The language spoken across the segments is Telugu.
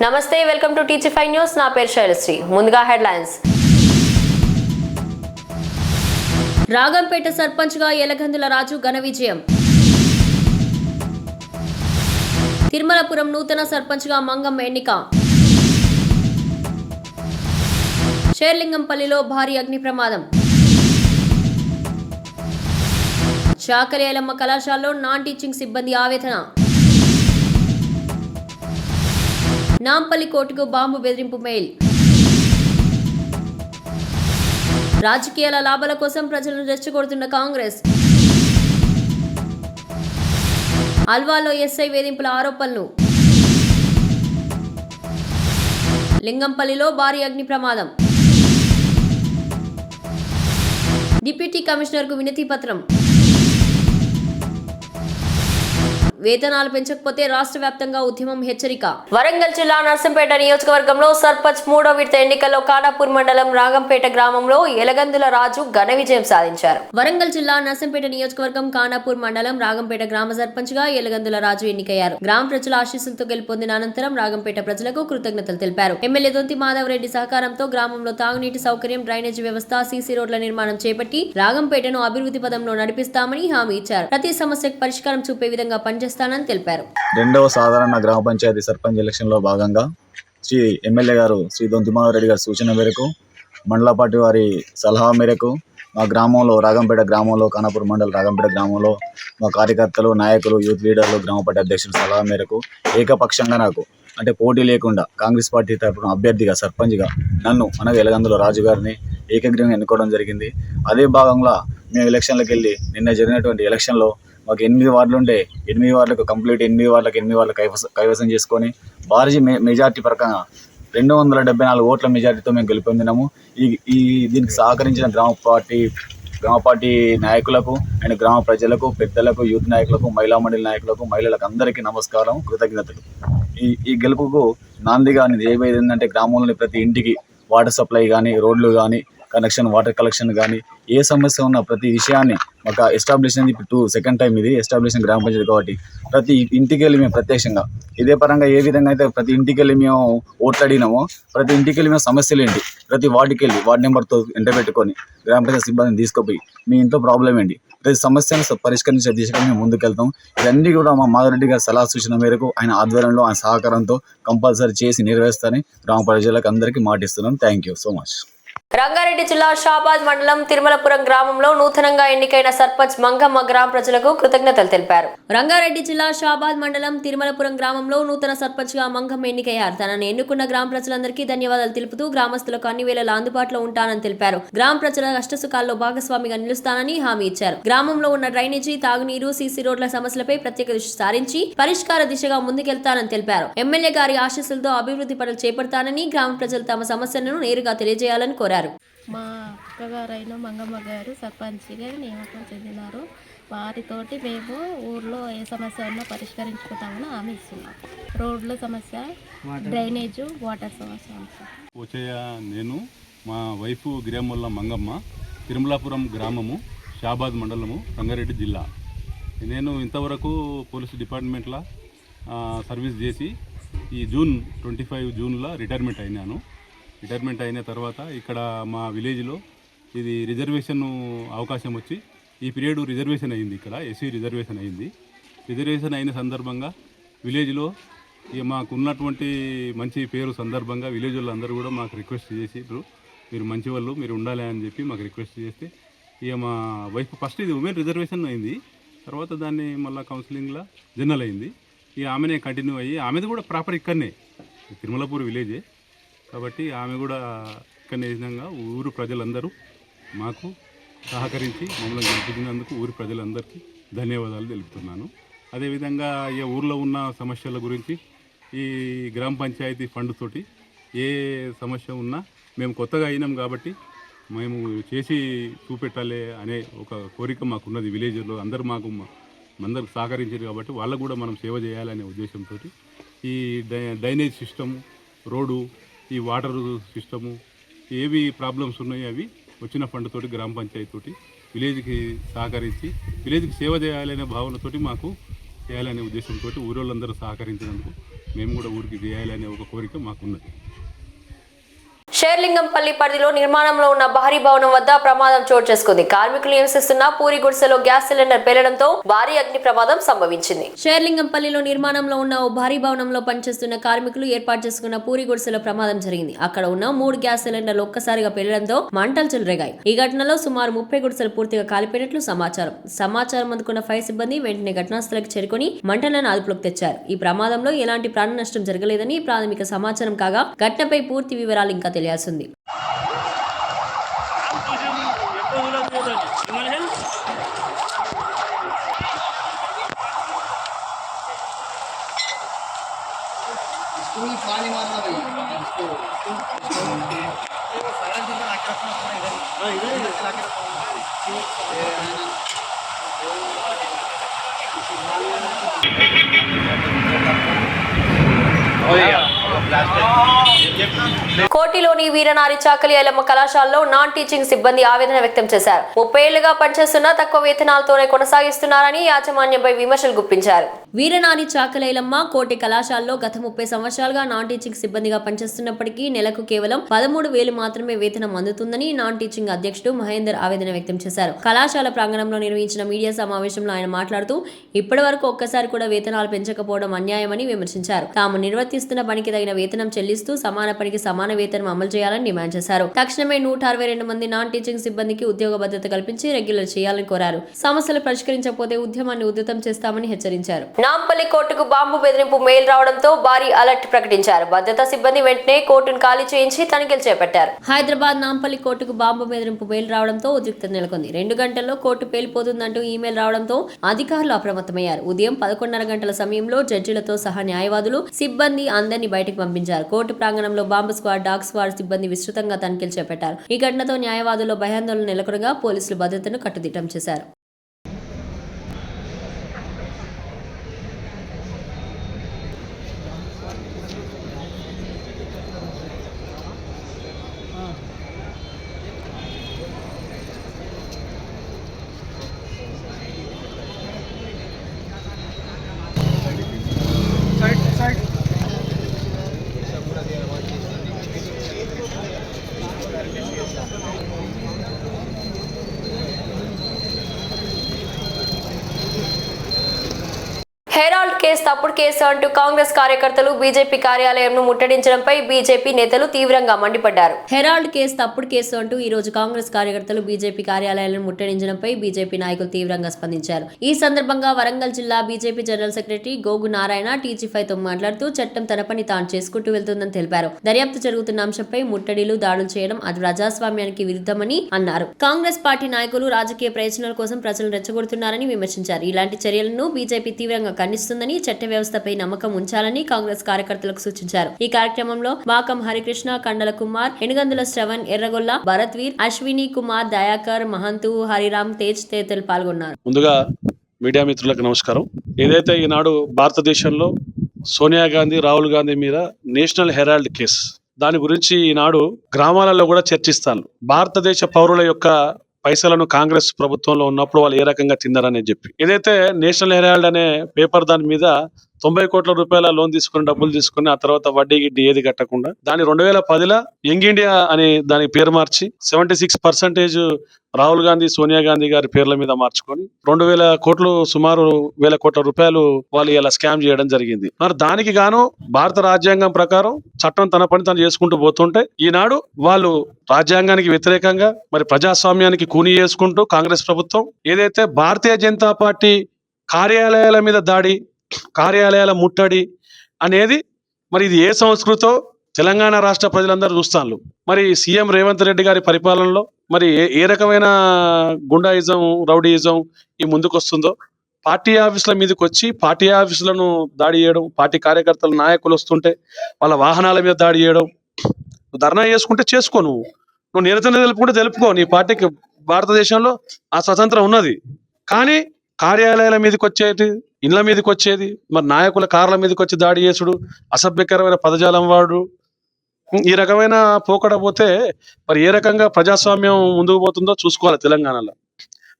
నమస్తే, welcome to teacher five news. నా పేరు శైలశ్రీ. ముందుగా హెడ్లైన్స్. రాగంపేట సర్పంచ్గా ఎలగందుల రాజు ఘన విజయం. తిరుమలపురం నూతన సర్పంచ్గా మంగమ్మ ఎన్నిక. షేర్లింగంపల్లిలో భారీ అగ్ని ప్రమాదం. చాకలి ఐలమ్మ కళాశాలలో నాన్ టీచింగ్ సిబ్బంది ఆవేదన. నాంపల్లి కోర్టుకు బాంబు బెదిరింపు మెయిల్. రాజకీయాల లాభాల కోసం ప్రజలను రెచ్చగొడుతున్న కాంగ్రెస్. అల్వాలో ఎస్ఐ వేధింపుల ఆరోపణలు. లింగంపల్లిలో భారీ అగ్ని ప్రమాదం. డిప్యూటీ కమిషనర్కు వినతి పత్రం. వేతనాలు పెంచకపోతే రాష్ట్ర వ్యాప్తంగా ఉద్యమం హెచ్చరిక. వరంగల్ జిల్లా నర్సంపేట నియోజకవర్గంలో సర్పంచ్ 3వ విడత ఎన్నికల్లో ఖానాపూర్ మండలం రాగంపేట గ్రామంలో ఎలగందుల రాజు ఘన విజయం సాధించారు. వరంగల్ జిల్లా నర్సంపేట నియోజకవర్గం ఖానాపూర్ మండలం రాగంపేట గ్రామ సర్పంచ్ గా ఎలగందుల రాజు ఎన్నికయ్యారు. గ్రామ ప్రజల ఆశీస్సులతో గెలుపొందిన అనంతరం రాగంపేట ప్రజలకు కృతజ్ఞతలు తెలిపారు. ఎమ్మెల్యే దొంతి మాధవరెడ్డి సహకారంతో గ్రామంలో తాగునీటి సౌకర్యం, డ్రైనేజీ వ్యవస్థ, సీసీ రోడ్ల నిర్మాణం చేపట్టి రాగంపేటను అభివృద్ధి పదంలో నడిపిస్తామని హామీ ఇచ్చారు. ప్రతి సమస్యకు పరిష్కారం చూపే విధంగా పనిచేస్తానని తెలిపారు. రెండవ సాధారణ గ్రామ పంచాయతీ సర్పంచ్ ఎలక్షన్ లో భాగంగా ఎమ్మెల్యే గారు శ్రీ దొంతి మాధవరెడ్డి గారి సూచన మేరకు, మండల పార్టీ వారి సలహా మేరకు మా గ్రామంలో రాగంపేట గ్రామంలో ఖానాపూర్ మండల రాగంపేట గ్రామంలో మా కార్యకర్తలు, నాయకులు, యూత్ లీడర్లు, గ్రామ పార్టీ అధ్యక్షుల సలహా మేరకు ఏకపక్షంగా నాకు అంటే పోటీ లేకుండా కాంగ్రెస్ పార్టీ తరఫున అభ్యర్థిగా సర్పంచ్గా నన్ను అనగా ఎలగందుల రాజు గారిని ఏకగ్రీవంగా ఎన్నుకోవడం జరిగింది. అదే భాగంగా మేము ఎలక్షన్లకు వెళ్ళి నిన్న జరిగినటువంటి ఎలక్షన్లో మాకు 8 వార్డులు ఉంటే 8 వార్డులకు కంప్లీట్ 8 వార్డులకు కైవసం చేసుకొని భారీ మెజార్టీ ప్రకారంగా 274 ఓట్ల మెజార్టీతో మేము గెలుపొందినాము. ఈ దీనికి సహకరించిన గ్రామ పార్టీ నాయకులకు అండ్ గ్రామ ప్రజలకు, పెద్దలకు, యూత్ నాయకులకు, మహిళా మండలి నాయకులకు, మహిళలకు అందరికీ నమస్కారం, కృతజ్ఞతలు. ఈ గెలుపుకు నాందిగా చేయబోయేది ఏంటంటే గ్రామంలోని ప్రతి ఇంటికి వాటర్ సప్లై కానీ, రోడ్లు కానీ, కనెక్షన్, వాటర్ కలెక్షన్ కానీ, ఏ సమస్య ఉన్న ప్రతి విషయాన్ని ఒక ఎస్టాబ్లిష్ అయింది. ఇప్పుడు సెకండ్ టైం ఇది ఎస్టాబ్లిష్ గ్రామ పంచాయతీ కాబట్టి ప్రతి ఇంటికి వెళ్ళి మేము ప్రత్యక్షంగా ఇదే పరంగా ఏ విధంగా అయితే ప్రతి ఇంటికి వెళ్ళి మేము ఓట్లాడినామో ప్రతి ఇంటికి వెళ్ళి మేము సమస్యలు ఏంటి ప్రతి వార్డుకి వెళ్ళి వార్డు నెంబర్తో ఎంట పెట్టుకొని గ్రామ పంచాయతీ సిబ్బందిని తీసుకుపోయి మీ ఇంట్లో ప్రాబ్లం ఏంటి ప్రతి సమస్యను పరిష్కరించే దిశగా మేము ముందుకెళ్తాం. ఇవన్నీ కూడా మా మాధవరెడ్డి గారి సలహా సూచన మేరకు ఆయన ఆధ్వర్యంలో ఆయన సహకారంతో కంపల్సరీ చేసి నిర్వహిస్తారని గ్రామ ప్రజలకు అందరికీ మాటిస్తున్నాం. Thank you so much. Rangareddy జిల్లా షాబాద్ మండలం తిరుమలపురం గ్రామంలో నూతనంగా ఎన్నికైన సర్పంచ్ మంగమ్మ గ్రామ ప్రజలకు కృతజ్ఞతలు తెలిపారు. రంగారెడ్డి జిల్లా షాబాద్ మండలం తిరుమలపురం గ్రామంలో నూతన సర్పంచ్ గా మంగమ్మ ఎన్నికయ్యారు. తనను ఎన్నుకున్న గ్రామ ప్రజలందరికీ ధన్యవాదాలు తెలుపుతూ గ్రామస్తులకు అన్ని వేళలా అందుబాటులో ఉంటానని తెలిపారు. గ్రామ ప్రజల కష్టసుఖాల్లో భాగస్వామిగా నిలుస్తానని హామీ ఇచ్చారు. గ్రామంలో ఉన్న డ్రైనేజీ, తాగునీరు, సీసీ రోడ్ల సమస్యలపై ప్రత్యేక దృష్టి సారించి పరిష్కార దిశగా ముందుకెళ్తానని తెలిపారు. ఎమ్మెల్యే గారి ఆశీస్సులతో అభివృద్ధి పనులు చేపడతానని, గ్రామ ప్రజలు తమ సమస్యలను నేరుగా తెలియజేయాలని కోరారు. మా అక్కగారైన మంగమ్మ గారు సర్పంచ్గా నియామకం చెందినారు. వారితోటి మేము ఊర్లో ఏ సమస్య ఉన్నా పరిష్కరించుకుంటామని హామీ ఇస్తున్నాం. రోడ్ల సమస్య, డ్రైనేజు, వాటర్ సమస్య. నేను మా వైఫ్ గిరేమొల్ల మంగమ్మ, తిరుమలాపురం గ్రామము, షాబాద్ మండలము, రంగారెడ్డి జిల్లా. నేను ఇంతవరకు పోలీసు డిపార్ట్మెంట్లో సర్వీస్ చేసి ఈ 25 రిటైర్మెంట్ అయినాను. రిటైర్మెంట్ అయిన తర్వాత ఇక్కడ మా విలేజ్లో ఇది రిజర్వేషన్ అవకాశం వచ్చి ఈ పీరియడ్ రిజర్వేషన్ అయింది. ఇక్కడ ఎస్సీ రిజర్వేషన్ అయింది. రిజర్వేషన్ అయిన సందర్భంగా విలేజ్లో మాకు ఉన్నటువంటి మంచి పేరు సందర్భంగా విలేజ్ వాళ్ళు అందరూ కూడా మాకు రిక్వెస్ట్ చేసి మీరు మంచి వాళ్ళు, మీరు ఉండాలి అని చెప్పి మాకు రిక్వెస్ట్ చేస్తే ఇక మా వైఫ్ ఫస్ట్ ఇది ఉమెన్ రిజర్వేషన్ అయింది. తర్వాత దాన్ని మళ్ళీ కౌన్సిలింగ్లో జనరల్ అయింది. ఇక ఆమెనే కంటిన్యూ అయ్యి ఆమెది కూడా ప్రాపర్ ఇక్కడనే తిరుమలపూర్ విలేజే కాబట్టి ఆమె కూడా ఇక్కడనే విధంగా ఊరు ప్రజలందరూ మాకు సహకరించి మమ్మల్ని గెలిపించినందుకు ఊరి ప్రజలందరికీ ధన్యవాదాలు తెలుపుతున్నాను. అదేవిధంగా ఈ ఊర్లో ఉన్న సమస్యల గురించి ఈ గ్రామ పంచాయతీ ఫండ్ తోటి ఏ సమస్య ఉన్నా మేము కొత్తగా అయినాం కాబట్టి మేము చేసి చూపెట్టాలి అనే ఒక కోరిక మాకున్నది. విలేజ్లో అందరూ అందరికి సహకరించారు కాబట్టి వాళ్ళకు కూడా మనం సేవ చేయాలనే ఉద్దేశంతో ఈ డ్రైనేజ్ సిస్టము, రోడ్డు, ఈ వాటర్ సిస్టము, ఏవి ప్రాబ్లమ్స్ ఉన్నాయో అవి వచ్చిన ఫండ్ తోటి గ్రామ పంచాయతీ తోటి విలేజ్కి సహకరించి విలేజ్కి సేవ చేయాలనే భావనతోటి మాకు చేయాలనే ఉద్దేశంతో ఊరోళ్ళందరూ సహకరించినందుకు మేము కూడా ఊరికి చేయాలనే ఒక కోరిక మాకున్నది. షేర్లింగంపల్లి పరిధిలో నిర్మాణంలో ఉన్న భారీ భవనం వద్ద ప్రమాదం చోటు చేసుకుంది. కార్మికులు నివసిస్తున్న పూరి గుడిసెలో గ్యాస్ సిలిండర్ పేలడంతో భారీ అగ్ని ప్రమాదం సంభవించింది. షేర్లింగంపల్లిలో నిర్మాణంలో ఉన్న ఓ భారీ భవనంలో పనిచేస్తున్న కార్మికులు ఏర్పాటు చేసుకున్న పూరి గుడిసెలో ప్రమాదం జరిగింది. అక్కడ ఉన్న 3 గ్యాస్ సిలిండర్లు ఒక్కసారిగా పేలడంతో మంటలు చెలరేగాయి. ఈ ఘటనలో సుమారు 30 గుడిసెలు పూర్తిగా కాలిపోయినట్లు సమాచారం అందుకున్న ఫైర్ సిబ్బంది వెంటనే ఘటనా స్థలానికి చేరుకుని మంటలను అదుపులోకి తెచ్చారు. ఈ ప్రమాదంలో ఎలాంటి ప్రాణ నష్టం జరగలేదని ప్రాథమిక సమాచారం కాగా ఘటనపై పూర్తి వివరాలు ఇంకా తెలియాల్సింది. కోటిలోని వీరనారి చాకలి ఐలమ్మ కళాశాలలో నాన్ టీచింగ్ సిబ్బంది ఆవేదన వ్యక్తం చేశారు. 30 ఏళ్లుగా పనిచేస్తున్నా తక్కువ వేతనాలతోనే కొనసాగిస్తున్నారని యాజమాన్యంపై విమర్శలు గుప్పించారు. వీరనారి చాకలి ఐలమ్మ కోటి కళాశాలలో గత 30 సంవత్సరాలుగా నాన్ టీచింగ్ సిబ్బందిగా పనిచేస్తున్నప్పటికీ నెలకు కేవలం 13,000 మాత్రమే వేతనం అందుతుందని నాన్ టీచింగ్ అధ్యక్షుడు మహేందర్ ఆవేదన వ్యక్తం చేశారు. కళాశాల ప్రాంగణంలో నిర్వహించిన మీడియా సమావేశంలో ఆయన మాట్లాడుతూ ఇప్పటి వరకు ఒక్కసారి కూడా వేతనాలు పెంచకపోవడం అన్యాయమని విమర్శించారు. తాము నిర్వర్తిస్తున్న పనికి తగిన వేతనం చెల్లిస్తూ సమాన పనికి సమాన వేతనం అమలు చేయాలని డిమాండ్ చేశారు. తక్షణమే 162 మంది నాన్ టీచింగ్ సిబ్బందికి ఉద్యోగ భద్రత కల్పించి రెగ్యులర్ చేయాలని కోరారు. సమస్యలు పరిష్కరించకపోతే ఉద్యమాన్ని ఉధృతం చేస్తామని హెచ్చరించారు. నాంపల్లి కోర్టుకు బాంబు బెదిరింపు మెయిల్ రావడంతో భారీ అలర్ట్ ప్రకటించారు. భద్రతా సిబ్బంది వెంటనే కోర్టును ఖాళీ చేయించి తనిఖీలు చేపట్టారు. హైదరాబాద్ నాంపల్లి కోర్టుకు బాంబు బెదిరింపు మెయిల్ రావడంతో ఉద్రిక్తత నెలకొంది. 2 గంటల్లో కోర్టు పేలిపోతుందంటూ ఈమెయిల్ రావడంతో అధికారులు అప్రమత్తమయ్యారు. ఉదయం 11:30 గంటల సమయంలో జడ్జిలతో సహా న్యాయవాదులు సిబ్బంది అందరినీ బయటకు పంపించారు. కోర్టు ప్రాంగణంలో బాంబు స్క్వాడ్, డాగ్ స్క్వాడ్ సిబ్బంది విస్తృతంగా తనిఖీలు చేపట్టారు. ఈ ఘటనతో న్యాయవాదుల్లో భయాందోళన నెలకొనగా పోలీసులు భద్రతను కట్టుదిట్టం చేశారు. హెరాల్డ్ కేసు తప్పుడు కేసు అంటూ కాంగ్రెస్ కార్యకర్తలు బీజేపీ కార్యాలయంను ముట్టడించడంపై బీజేపీ నేతలు తీవ్రంగా మండిపడ్డారు. హెరాల్డ్ కేసు తప్పుడు కేసు అంటూ ఈ రోజు కాంగ్రెస్ కార్యకర్తలు బీజేపీ కార్యాలయాలను ముట్టడించడంపై బీజేపీ నాయకులు తీవ్రంగా స్పందించారు. ఈ సందర్భంగా వరంగల్ జిల్లా బీజేపీ జనరల్ సెక్రటరీ గోగు నారాయణ టీజీ5తో మాట్లాడుతూ చట్టం తన పని తాను చేసుకుంటూ వెళ్తుందని తెలిపారు. దర్యాప్తు జరుగుతున్న అంశంపై ముట్టడిలు, దాడులు చేయడం అది ప్రజాస్వామ్యానికి విరుద్ధమని అన్నారు. కాంగ్రెస్ పార్టీ నాయకులు రాజకీయ ప్రయోజనాల కోసం ప్రజలను రెచ్చగొడుతున్నారని విమర్శించారు. ఇలాంటి చర్యలను బీజేపీ తీవ్రంగా ఖండిస్తుందని, చట్ట వ్యవస్థపై నమ్మకం ఉంచాలని కాంగ్రెస్ కార్యకర్తలకు సూచించారు. ఈ కార్యక్రమంలో బాకం హరికృష్ణ, కండల కుమార్, ఎనుగందుల శ్రవణ్, ఎర్రగొల్ల, భరత్వీర్, అశ్విని కుమార్, దయాకర్, మహంతు, హరిరామ్, తేజ్ తదితరులు పాల్గొన్నారు. ముందుగా మీడియా మిత్రులకు నమస్కారం. ఏదైతే ఈనాడు భారతదేశంలో సోనియా గాంధీ, రాహుల్ గాంధీ మీద నేషనల్ హెరాల్డ్ కేసు, దాని గురించి ఈనాడు గ్రామాలలో కూడా చర్చిస్తాను. భారతదేశ పౌరుల యొక్క పైసలను కాంగ్రెస్ ప్రభుత్వంలో ఉన్నప్పుడు వాళ్ళు ఏ రకంగా తిన్నారని చెప్పి, ఏదైతే నేషనల్ హెరాల్డ్ అనే పేపర్ దాని మీద 90 కోట్ల రూపాయల లోన్ తీసుకుని, డబ్బులు తీసుకుని, ఆ తర్వాత వడ్డీ గిడ్డి ఏది కట్టకుండా దాన్ని 2010లో యంగ్ ఇండియా అని దాని పేరు మార్చి 76% రాహుల్ గాంధీ, సోనియా గాంధీ గారి పేర్ల మీద మార్చుకొని 2000 కోట్లు, సుమారు 1000 కోట్ల రూపాయలు వాళ్ళు ఇలా స్కామ్ చేయడం జరిగింది. మరి దానికి గాను భారత రాజ్యాంగం ప్రకారం చట్టం తన పని తను చేసుకుంటూ పోతుంటే ఈనాడు వాళ్ళు రాజ్యాంగానికి వ్యతిరేకంగా మరి ప్రజాస్వామ్యానికి కూని చేసుకుంటూ కాంగ్రెస్ ప్రభుత్వం ఏదైతే భారతీయ జనతా పార్టీ కార్యాలయాల మీద దాడి, కార్యాలయాల ముట్టడి అనేది మరి ఇది ఏ సంస్కృతో తెలంగాణ రాష్ట్ర ప్రజలందరూ చూస్తాను. మరి సీఎం రేవంత్ రెడ్డి గారి పరిపాలనలో మరి ఏ రకమైన గుండాయిజం, రౌడీయిజం ఈ ముందుకు వస్తుందో, పార్టీ ఆఫీసుల మీదకి వచ్చి పార్టీ ఆఫీసులను దాడి చేయడం, పార్టీ కార్యకర్తల నాయకులు వస్తుంటే వాళ్ళ వాహనాల మీద దాడి చేయడం. ధర్నా చేసుకుంటే చేసుకో, నువ్వు నిరసన తెలుపుకుంటే తెలుపుకో, నీ పార్టీకి భారతదేశంలో ఆ స్వతంత్రం ఉన్నది. కానీ కార్యాలయాల మీదకి వచ్చేది, ఇళ్ల మీదకి వచ్చేది, మరి నాయకుల కార్ల మీదకి వచ్చి దాడి చేసుడు, అసభ్యకరమైన పదజాలం వాడు, ఈ రకమైన పోకడ పోతే మరి ఏ రకంగా ప్రజాస్వామ్యం ముందుకు పోతుందో చూసుకోవాలి తెలంగాణలో.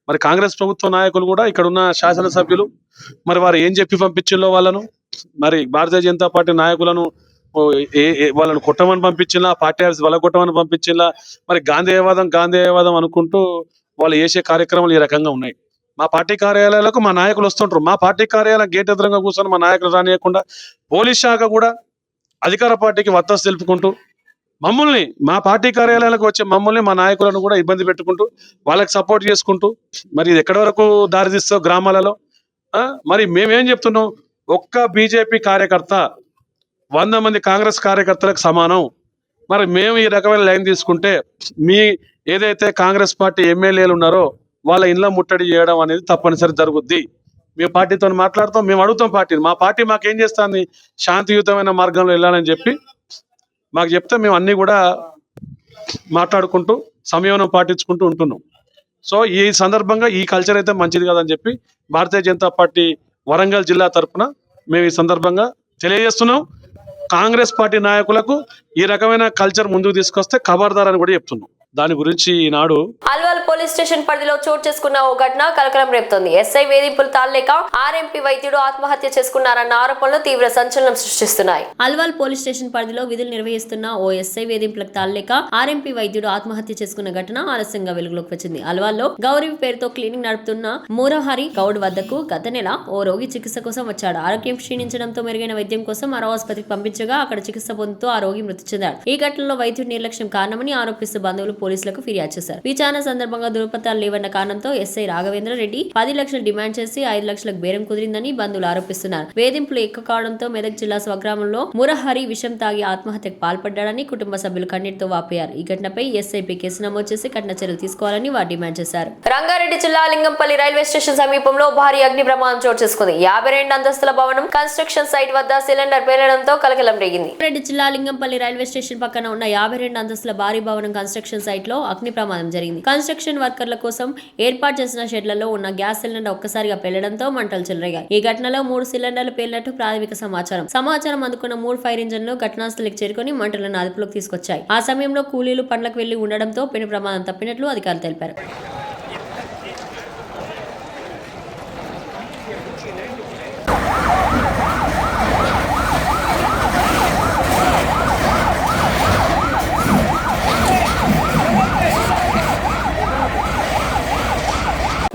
మరి కాంగ్రెస్ ప్రభుత్వ నాయకులు కూడా ఇక్కడ ఉన్న శాసనసభ్యులు మరి వారు ఏం చెప్పి పంపించిందో వాళ్ళను, మరి భారతీయ జనతా పార్టీ నాయకులను వాళ్ళను కొట్టమని పంపించినా, పార్టీ ఆఫీస్ వాళ్ళ కొట్టమని పంపించినా, మరి గాంధేయవాదం అనుకుంటూ వాళ్ళు చేసే కార్యక్రమాలు ఈ రకంగా ఉన్నాయి. మా పార్టీ కార్యాలయాలకు మా నాయకులు వస్తుంటారు. మా పార్టీ కార్యాలయం గేట్ ఎదురుగా కూర్చొని మా నాయకులు రానియకుండా పోలీస్ శాఖ కూడా అధికార పార్టీకి వత్తాసు తెలుపుకుంటూ మమ్మల్ని, మా పార్టీ కార్యాలయాలకు వచ్చే మమ్మల్ని, మా నాయకులను కూడా ఇబ్బంది పెట్టుకుంటూ వాళ్ళకి సపోర్ట్ చేసుకుంటూ మరి ఇది ఎక్కడి వరకు దారితీస్తావు గ్రామాలలో? మరి మేమేం చెప్తున్నాం, ఒక్క బీజేపీ కార్యకర్త 100 మంది కాంగ్రెస్ కార్యకర్తలకు సమానం. మరి మేము ఈ రకమైన లైన్ తీసుకుంటే మీ ఏదైతే కాంగ్రెస్ పార్టీ ఎమ్మెల్యేలు ఉన్నారో వాళ్ళ ఇళ్ళ ముట్టడి చేయడం అనేది తప్పనిసరి జరుగుద్ది. మేము పార్టీతో మాట్లాడతాం, మేము అడుగుతాం పార్టీని. మా పార్టీ మాకేం చేస్తుంది, శాంతియుతమైన మార్గంలో వెళ్ళాలని చెప్పి మాకు చెప్తే మేము అన్ని కూడా మాట్లాడుకుంటూ సంయమనం పాటించుకుంటూ ఉంటున్నాం. సో ఈ సందర్భంగా ఈ కల్చర్ అయితే మంచిది కాదని చెప్పి భారతీయ జనతా పార్టీ వరంగల్ జిల్లా తరఫున మేము ఈ సందర్భంగా తెలియజేస్తున్నాం. కాంగ్రెస్ పార్టీ నాయకులకు ఈ రకమైన కల్చర్ ముందుకు తీసుకొస్తే ఖబర్దార్ అని కూడా చెప్తున్నాం. దాని గురించి ఈనాడు అల్వాల్ పోలీస్ స్టేషన్ పరిధిలో చోటు చేసుకున్న ఓ ఘటన కలకలం రేపుతోంది. ఎస్ఐ వేధింపులు తాళలేక ఆర్ఎంపీ వైద్యుడు ఆత్మహత్య చేసుకున్నారన్న ఆరోపణలు తీవ్ర సంచలనం సృష్టిస్తున్నాయి. అల్వాల్ పోలీస్ స్టేషన్ పరిధిలో విధులు నిర్వహిస్తున్న ఓ ఎస్ఐ వేధింపులకు తాళలేక ఆర్ఎంపీ వైద్యుడు ఆత్మహత్య చేసుకున్న ఘటన ఆలస్యంగా వెలుగులోకి వచ్చింది. అల్వాల్లో గౌరీ పేరుతో క్లినిక్ నడుపుతున్న మూరహరి గౌడ్ వద్దకు గత నెల ఓ రోగి చికిత్స కోసం వచ్చాడు. ఆరోగ్యం క్షీణించడంతో మెరుగైన వైద్యం కోసం మరో ఆసుపత్రికి పంపించగా అక్కడ చికిత్స పొందుతూ ఆ రోగి మృతి చెందాడు. ఈ ఘటనలో వైద్యుడి నిర్లక్ష్యం కారణమని ఆరోపిస్తూ బంధువులు పోలీసులకు ఫిర్యాదు చేశారు. విచారణ సందర్భంగా దురుపత్రాలు లేవన్న కారణంతో ఎస్ఐ రాఘవేంద్ర రెడ్డి 10 లక్షలు డిమాండ్ చేసి 5 లక్షలకు బేరం కుదిరిందని బంధువులు ఆరోపిస్తున్నారు. వేధింపులు ఎక్కువ కావడంతో మెదక్ జిల్లా స్వగ్రామంలో మురహరి విషం తాగి ఆత్మహత్యకు పాల్పడ్డాడని కుటుంబ సభ్యులు కన్నీటితో వాపోయారు. ఈ ఘటనపై ఎస్ఐపై కేసు నమోదు చేసి కఠిన చర్యలు తీసుకోవాలని వారు డిమాండ్ చేశారు. రంగారెడ్డి జిల్లా లింగంపల్లి రైల్వే స్టేషన్ సమీపంలో భారీ అగ్ని ప్రమాదం చోటు చేసుకుంది. 52 అంతస్తుల భవనం కన్స్ట్రక్షన్ సైట్ వద్ద సిలిండర్ పేలడంతో కలకలం రేగింది. రంగారెడ్డి జిల్లా లింగంపల్లి రైల్వే స్టేషన్ పక్కన ఉన్న 52 అంతస్తుల భారీ భవనం కన్స్ట్రక్షన్ సైట్ లో అగ్ని ప్రమాదం జరిగింది. కన్స్ట్రక్షన్ వర్కర్ల కోసం ఏర్పాటు చేసిన షెడ్లలో ఉన్న గ్యాస్ సిలిండర్ ఒక్కసారిగా పేలడంతో మంటలు చెలరేగాయి. ఈ ఘటనలో 3 సిలిండర్లు పేలినట్టు ప్రాథమిక సమాచారం అందుకున్న 3 ఫైర్ ఇంజన్లు ఘటనాస్థలికి చేరుకొని మంటలను అదుపులోకి తీసుకొచ్చాయి. ఆ సమయంలో కూలీలు పనులకు వెళ్లి ఉండడంతో పెను ప్రమాదం తప్పినట్లు అధికారులు తెలిపారు.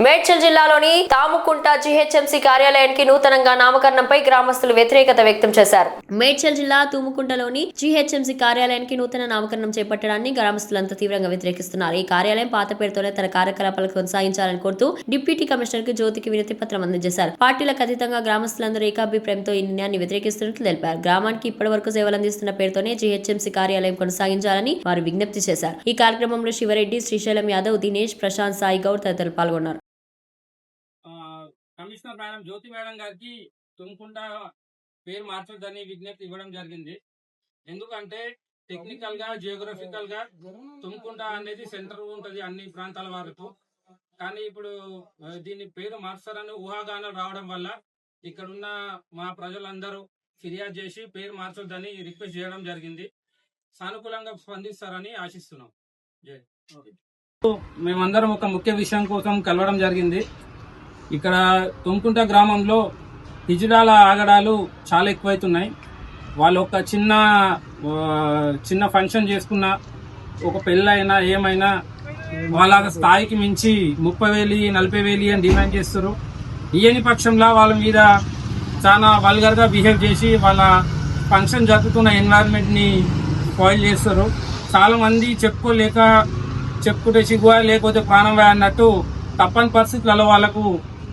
మేడ్చల్ జిల్లాలోని తాముకుంట జీహెచ్ఎంసీ కార్యాలయానికి నూతనంగా నామకరణంపై గ్రామస్తులు వ్యతిరేకత వ్యక్తం చేశారు. మేడ్చల్ జిల్లా తుముకుంటలోని జీహెచ్ఎంసీ కార్యాలయానికి నూతన నామకరణం చేపట్టడాన్ని గ్రామస్తులంతా తీవ్రంగా వ్యతిరేకిస్తున్నారు. ఈ కార్యాలయం పాత పేరుతోనే తన కార్యకలాపాలకు కొనసాగించాలని కోరుతూ డిప్యూటీ కమిషనర్ కు జ్యోతికి వినతి పత్రం అందజేశారు. పార్టీలకు అతీతంగా గ్రామస్తులందరూ ఏకాభిప్రాయంతో ఈ నిర్ణయాన్ని వ్యతిరేకిస్తున్నట్లు తెలిపారు. గ్రామానికి ఇప్పటి వరకు సేవలు అందిస్తున్న పేరుతోనే జీహెచ్ఎంసీ కార్యాలయం కొనసాగించాలని వారు విజ్ఞప్తి చేశారు. ఈ కార్యక్రమంలో శివరెడ్డి, శ్రీశైలం యాదవ్, దినేష్, ప్రశాంత్, సాయి గౌడ్ తదితరులు పాల్గొన్నారు. కమిషనర్ మేడం జ్యోతి మేడం గారికి తుమ్ముకుంట పేరు మార్చొద్దని విజ్ఞప్తి ఇవ్వడం జరిగింది. ఎందుకంటే టెక్నికల్ గా, జియోగ్రఫికల్ గా తుమ్ముకుంట అనేది సెంటర్ ఉంటది అన్ని ప్రాంతాల వరకు. కానీ ఇప్పుడు దీన్ని పేరు మార్చారని ఊహాగానాలు రావడం వల్ల ఇక్కడున్న మా ప్రజలందరూ ఫిర్యాదు చేసి పేరు మార్చొద్దని రిక్వెస్ట్ చేయడం జరిగింది. సానుకూలంగా స్పందిస్తారని ఆశిస్తున్నాం. మేమందరం ఒక ముఖ్య విషయం కోసం కలవడం జరిగింది. ఇక్కడ తుమ్కుంట గ్రామంలో హిజురాల ఆగడాలు చాలా ఎక్కువైతున్నాయి. వాళ్ళు ఒక చిన్న ఫంక్షన్ చేసుకున్న, ఒక పెళ్ళైనా ఏమైనా వాళ్ళ స్థాయికి మించి 30,000, 40,000 అని డిమాండ్ చేస్తారు. ఇయని పక్షంలో వాళ్ళ మీద చాలా వల్గర్గా బిహేవ్ చేసి వాళ్ళ ఫంక్షన్ జరుగుతున్న ఎన్వైరన్మెంట్ని స్పాయిల్ చేస్తారు. చాలామంది చెప్పుకుంటే సిగ్గువా లేకపోతే ప్రాణం అన్నట్టు తప్పని పరిస్థితులలో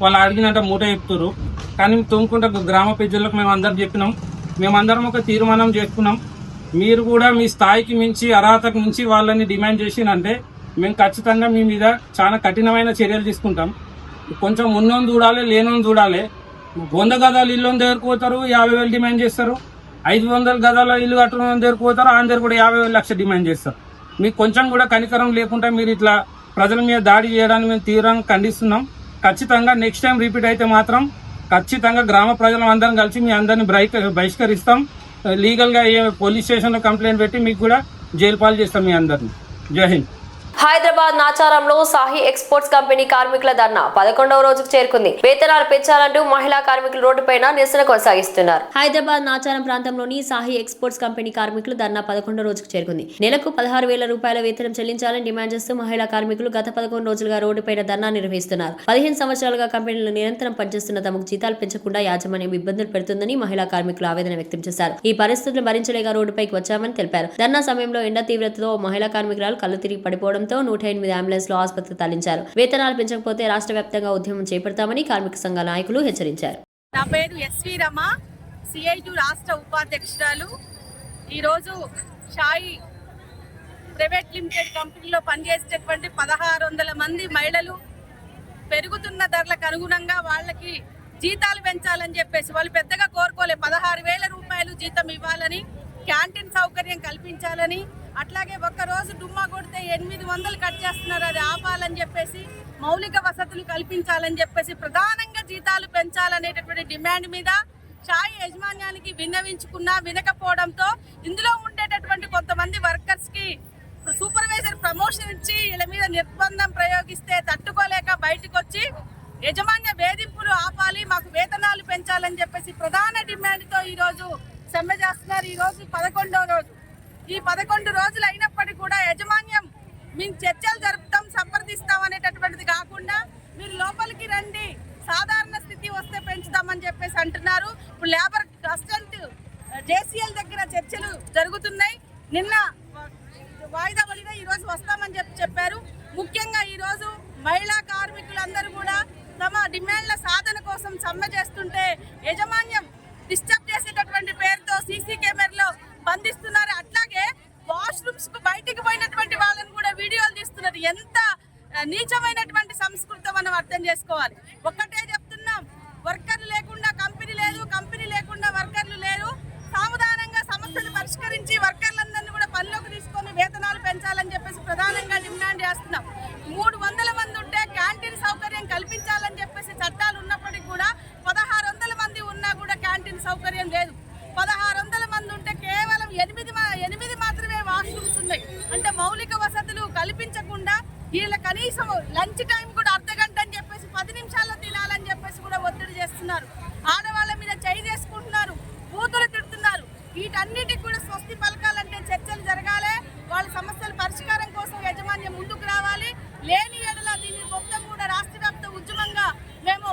వాళ్ళు అడిగినట్ట మూట చెప్తారు. కానీ తుమ్ముకుంట గ్రామ ప్రజలకు మేమందరం ఒక తీర్మానం చేసుకున్నాం. మీరు కూడా మీ స్థాయికి మించి, అర్హతకు మించి వాళ్ళని డిమాండ్ చేసినంటే మేము ఖచ్చితంగా మీ మీద చాలా కఠినమైన చర్యలు తీసుకుంటాం. కొంచెం ఉన్నోని చూడాలి, లేనోని చూడాలి. 100 గదాల ఇల్లు దగ్గరకు పోతారు, 50,000 డిమాండ్ చేస్తారు. 500 గదాల ఇల్లు కట్టుకున్న దగ్గరకు పోతారు, ఆయన దగ్గర కూడా 50,000 లక్ష డిమాండ్ చేస్తారు. మీకు కొంచెం కూడా కనికరం లేకుండా మీరు ఇట్లా ప్రజల మీద దాడి చేయడానికి మేము తీవ్రంగా ఖండిస్తున్నాం. ఖచ్చితంగా నెక్స్ట్ టైం రిపీట్ అయితే మాత్రం ఖచ్చితంగా గ్రామ ప్రజలందరం కలిసి మీ అందరిని బహిష్కరిస్తాం. లీగల్ గా పోలీస్ స్టేషన్ లో కంప్లైంట్ పెట్టి మీకు కూడా జైలు పాలు చేస్తాం మీ అందరిని. జై హింద్. హైదరాబాద్ నాచారంలో సాహి ఎక్స్పోర్ట్స్ కంపెనీ కార్మికుల ధర్నా 11వ రోజుకు చేరుకుంది. వేతనాలు పెంచాలంటూ మహిళా కార్మికులు రోడ్డుపైన నిరసన కొనసాగిస్తున్నారు. హైదరాబాద్ నాచారం ప్రాంతంలోని సాహి ఎక్స్పోర్ట్స్ కంపెనీ కార్మికులు ధర్నా 11వ రోజుకు చేరుకుంది. నెలకు 16,000 రూపాయల వేతనం చెల్లించాలని డిమాండ్ చేస్తూ మహిళా కార్మికులు గత 11 రోజులుగా రోడ్డుపైన ధర్నా నిర్వహిస్తున్నారు. 15 సంవత్సరాలుగా కంపెనీలు నిరంతరం పనిచేస్తున్న తమకు జీతాలు పెంచకుండా యాజమాన్యం ఇబ్బందులు పెడుతుందని మహిళా కార్మికులు ఆవేదన వ్యక్తం చేశారు. ఈ పరిస్థితులు భరించలేక రోడ్డుపైకి వచ్చామని తెలిపారు. ధర్నా సమయంలో ఎండ తీవ్రతతో మహిళా కార్మికురాలు కళ్ళు తిరిగి పడిపోవడంతో 108 అంబులెన్స్ లో ఆసుపత్రికి తరలించారు. వేతనాలు పెంచకపోతే రాష్ట్ర వ్యాప్తంగా ఉద్యమం చేపడతామని కార్మిక సంఘ నాయకులు హెచ్చరించారు. నా పేరు ఎస్వి రమ, సిఐటి రాష్ట్ర ఉపాధ్యక్షురాలు. ఈరోజు షాయి ప్రైవేట్ లిమిటెడ్ కంపెనీలో పనిచేసేటటువంటి 1600 మంది మహిళలు పెరుగుతున్న ధరలకు అనుగుణంగా వాళ్ళకి జీతాలు పెంచాలని చెప్పేసి వాళ్ళు పెద్దగా కోరుకోలే. 16,000 రూపాయలు జీతం ఇవ్వాలని, క్యాంటీన్ సౌకర్యం కల్పించాలని, అట్లాగే ఒక్కరోజు డుమ్మా కొడితే 800 కట్ చేస్తున్నారు, అది ఆపాలని చెప్పేసి, మౌలిక వసతులు కల్పించాలని చెప్పేసి, ప్రధానంగా జీతాలు పెంచాలనేటటువంటి డిమాండ్ మీద షాయి యజమాన్యానికి విన్నవించుకున్నా వినకపోవడంతో ఇందులో ఉండేటటువంటి కొంతమంది వర్కర్స్కి సూపర్వైజర్ ప్రమోషన్ ఇచ్చి వీళ్ళ మీద నిర్బంధం ప్రయోగిస్తే తట్టుకోలేక బయటకు వచ్చి యజమాన్య వేధింపులు ఆపాలి, మాకు వేతనాలు పెంచాలని చెప్పేసి ప్రధాన డిమాండ్తో ఈరోజు సమ్మె చేస్తున్నారు. ఈరోజు 11వ రోజు. ఈ 11 రోజులు అయినప్పటికీ కూడా యజమాన్యం మేము చర్చలు జరుపుతాం, సంప్రదిస్తాం అనేటటువంటిది కాకుండా మీరు లోపలికి రండి, సాధారణ స్థితి వస్తే పెంచుదామని చెప్పేసి అంటున్నారు. ఇప్పుడు లేబర్ అసిస్టెంట్ జేసీఎల్ దగ్గర చర్చలు జరుగుతున్నాయి. నిన్న వాయిదా పడినా ఈరోజు వస్తామని చెప్పారు. ముఖ్యంగా ఈరోజు మహిళా కార్మికులందరూ కూడా తమ డిమాండ్ల సాధన కోసం సమ్మె చేస్తుంటే యజమాన్యం డిస్టర్బ్ చేసేటటువంటి పేరుతో సీసీ కెమెరాలో బంధిస్తున్నారు. అట్లాగే వాష్రూమ్స్ కు బయటికి పోయినటువంటి వాళ్ళని కూడా వీడియోలు తీస్తున్నారు. ఎంత నీచమైనటువంటి సంస్కృతి మనం అర్థం చేసుకోవాలి. ఒక్కటే చెప్తున్నాం, వర్కర్లు లేకుండా కంపెనీ లేదు, కంపెనీ లేకుండా వర్కర్లు లేరు. సావధానంగా సమస్యలు పరిష్కరించి వర్కర్లందరినీ కూడా పనిలోకి తీసుకొని వేతనాలు పెంచాలని చెప్పేసి ప్రధానంగా డిమాండ్ చేస్తున్నాం. 300 మంది ఉంటే క్యాంటీన్ సౌకర్యం కల్పించాలని చెప్పేసి చట్టాలు ఉన్నప్పటికీ కూడా 1600 మంది ఉన్నా కూడా క్యాంటీన్ సౌకర్యం లేదు. 1600 మంది ఉంటే కేవలం 8 మాత్రమే వాష్రూమ్స్ ఉన్నాయి. అంటే మౌలిక వసతులు కల్పించకుండా వీళ్ళ కనీసం లంచ్ టైం కూడా అర్ధగంట అని చెప్పేసి 10 నిమిషాల్లో తినాలని చెప్పేసి కూడా ఒత్తిడి చేస్తున్నారు. ఆడవాళ్ళ మీద చేయి చేసుకుంటున్నారు, బూతులు తిడుతున్నారు. వీటన్నిటికి కూడా స్వస్తి పలకాలంటే చర్చలు జరగాలి. వాళ్ళ సమస్యల పరిష్కారం కోసం యజమాన్యం ముందుకు రావాలి. లేని ఎడల దీన్ని మొత్తం కూడా రాష్ట్ర వ్యాప్త ఉద్యమంగా మేము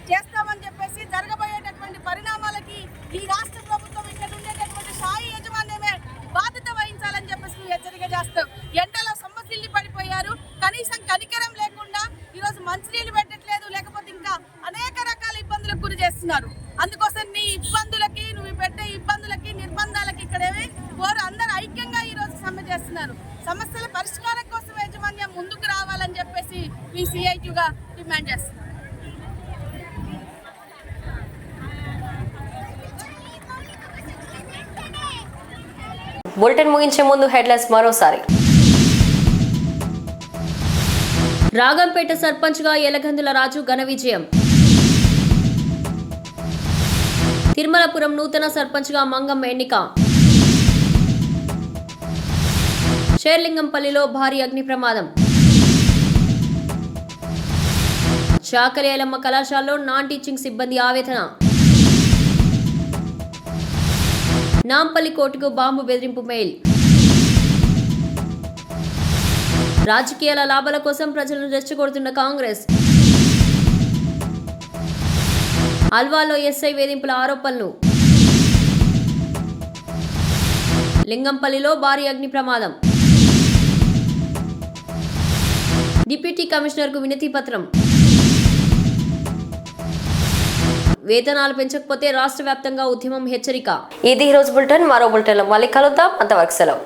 చేస్తామని చెప్పేసి జరగబోయేటటువంటి పరిణామాలకి ఈ రాష్ట్ర ప్రభుత్వం ఇక్కడ ఉండేటటువంటి షాయి యజమాన్యమే బాధ్యత వహించాలని చెప్పేసి హెచ్చరిక చేస్తాం. ఎండలో సొమ్మసిల్లి పడిపోయారు, కనీసం కనికరం లేకుండా ఈరోజు మంచినీళ్ళు పెట్టట్లేదు, లేకపోతే ఇంకా అనేక రకాల ఇబ్బందులకు గురి చేస్తున్నారు. అందుకోసం నీ ఇబ్బందులకి, నువ్వు పెట్టే ఇబ్బందులకి, నిర్బంధాలకి ఇక్కడేవి కోరు అందరూ ఐక్యంగా ఈరోజు సమ్మె చేస్తున్నారు. సమస్యల పరిష్కారం కోసం యజమాన్యం ముందుకు రావాలని చెప్పేసి మీ సిఐటిగా డిమాండ్ చేస్తున్నారు. బులెటిన్ ముగించే ముందు హెడ్లైన్స్ మరోసారి. రాగంపేట సర్పంచ్ గా యలగందుల రాజు ఘన విజయం. తిరుమలపురం నూతన సర్పంచ్ గా మంగమ్మ ఎన్నిక. షేర్లింగంపల్లిలో భారీ అగ్ని ప్రమాదం. చాకలి ఐలమ్మ కళాశాలలో నాన్ టీచింగ్ సిబ్బంది ఆవేదన. నాంపల్లి కోర్టుకు బాంబు బెదిరింపు మెయిల్. రాజకీయాల లాభాల కోసం ప్రజలను రెచ్చగొడుతున్న కాంగ్రెస్. అల్వాలో ఎస్ఐ వేధింపుల ఆరోపణలు. లింగంపల్లిలో భారీ అగ్ని ప్రమాదం. డిప్యూటీ కమిషనర్కు వినతి పత్రం. వేతనాలు పెంచకపోతే రాష్ట్ర వ్యాప్తంగా ఉద్యమం హెచ్చరిక. ఇది ఈ రోజు బులెటిన్. మరో బులెటిన్లో మళ్ళీ కలుద్దాం. అంతవరకు సెలవు.